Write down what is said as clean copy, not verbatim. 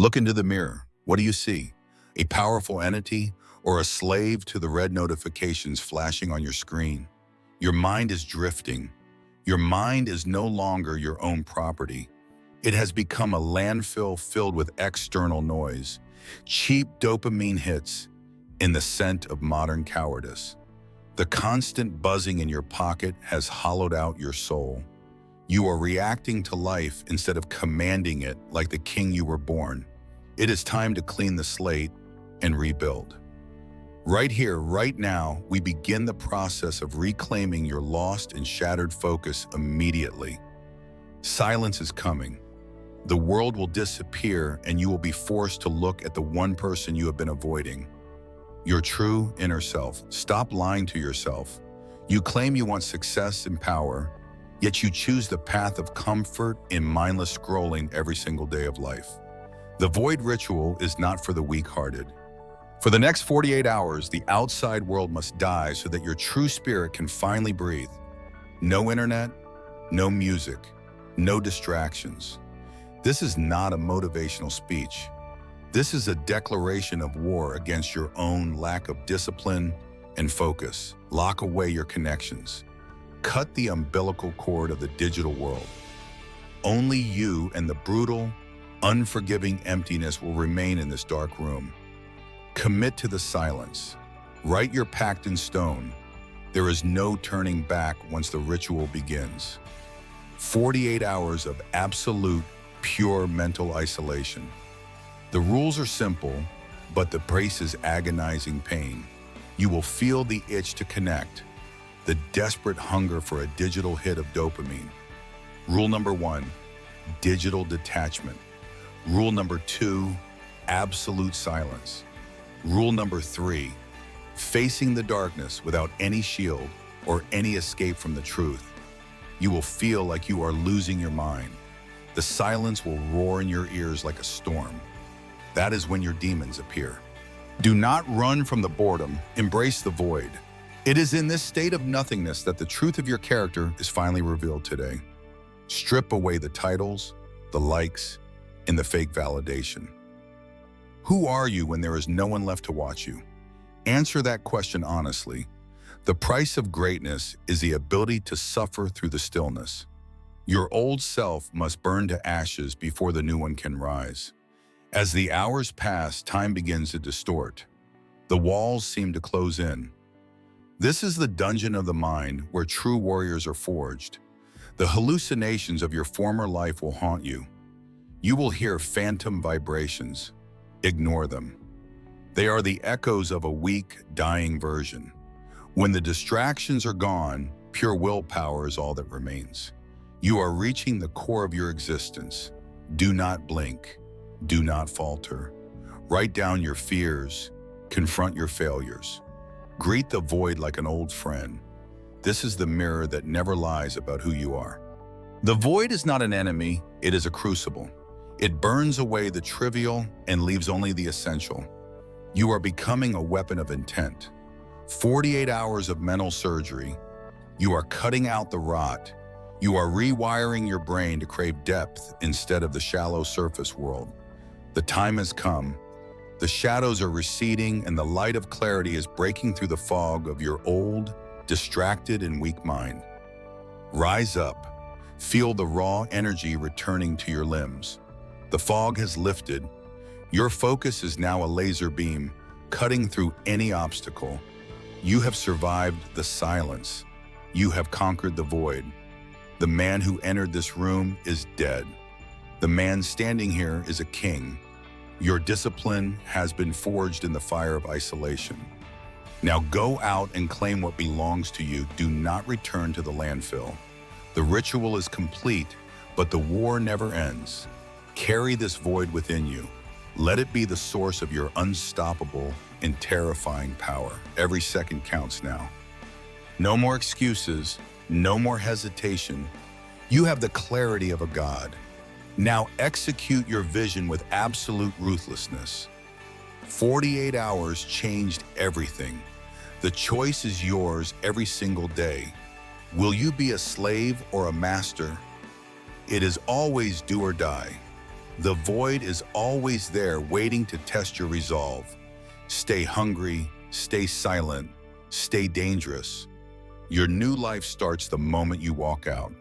Look into the mirror. What do you see? A powerful entity or a slave to the red notifications flashing on your screen? Your mind is drifting. Your mind is no longer your own property. It has become a landfill filled with external noise, cheap dopamine hits in the scent of modern cowardice. The constant buzzing in your pocket has hollowed out your soul. You are reacting to life instead of commanding it like the king you were born. It is time to clean the slate and rebuild. Right here, right now, we begin the process of reclaiming your lost and shattered focus immediately. Silence is coming. The world will disappear and you will be forced to look at the one person you have been avoiding. Your true inner self. Stop lying to yourself. You claim you want success and power, yet you choose the path of comfort in mindless scrolling every single day of life. The void ritual is not for the weak-hearted. For the next 48 hours, the outside world must die so that your true spirit can finally breathe. No internet, no music, no distractions. This is not a motivational speech. This is a declaration of war against your own lack of discipline and focus. Lock away your connections. Cut the umbilical cord of the digital world. Only you and the brutal, unforgiving emptiness will remain in this dark room. Commit to the silence. Write your pact in stone. There is no turning back once the ritual begins. 48 hours of absolute, pure mental isolation. The rules are simple, but the price is agonizing pain. You will feel the itch to connect, the desperate hunger for a digital hit of dopamine. Rule number 1, digital detachment. Rule number 2, absolute silence. Rule number 3, facing the darkness without any shield or any escape from the truth. You will feel like you are losing your mind. The silence will roar in your ears like a storm. That is when your demons appear. Do not run from the boredom, embrace the void. It is in this state of nothingness that the truth of your character is finally revealed today. Strip away the titles, the likes, and the fake validation. Who are you when there is no one left to watch you? Answer that question honestly. The price of greatness is the ability to suffer through the stillness. Your old self must burn to ashes before the new one can rise. As the hours pass, time begins to distort. The walls seem to close in. This is the dungeon of the mind where true warriors are forged. The hallucinations of your former life will haunt you. You will hear phantom vibrations. Ignore them. They are the echoes of a weak, dying version. When the distractions are gone, pure willpower is all that remains. You are reaching the core of your existence. Do not blink. Do not falter. Write down your fears. Confront your failures. Greet the void like an old friend. This is the mirror that never lies about who you are. The void is not an enemy, it is a crucible. It burns away the trivial and leaves only the essential. You are becoming a weapon of intent. 48 hours of mental surgery. You are cutting out the rot. You are rewiring your brain to crave depth instead of the shallow surface world. The time has come. The shadows are receding and the light of clarity is breaking through the fog of your old, distracted and weak mind. Rise up. Feel the raw energy returning to your limbs. The fog has lifted. Your focus is now a laser beam, cutting through any obstacle. You have survived the silence. You have conquered the void. The man who entered this room is dead. The man standing here is a king. Your discipline has been forged in the fire of isolation. Now go out and claim what belongs to you. Do not return to the landfill. The ritual is complete, but the war never ends. Carry this void within you. Let it be the source of your unstoppable and terrifying power. Every second counts now. No more excuses, no more hesitation. You have the clarity of a god. Now execute your vision with absolute ruthlessness. 48 hours changed everything. The choice is yours every single day. Will you be a slave or a master? It is always do or die. The void is always there waiting to test your resolve. Stay hungry, stay silent, stay dangerous. Your new life starts the moment you walk out.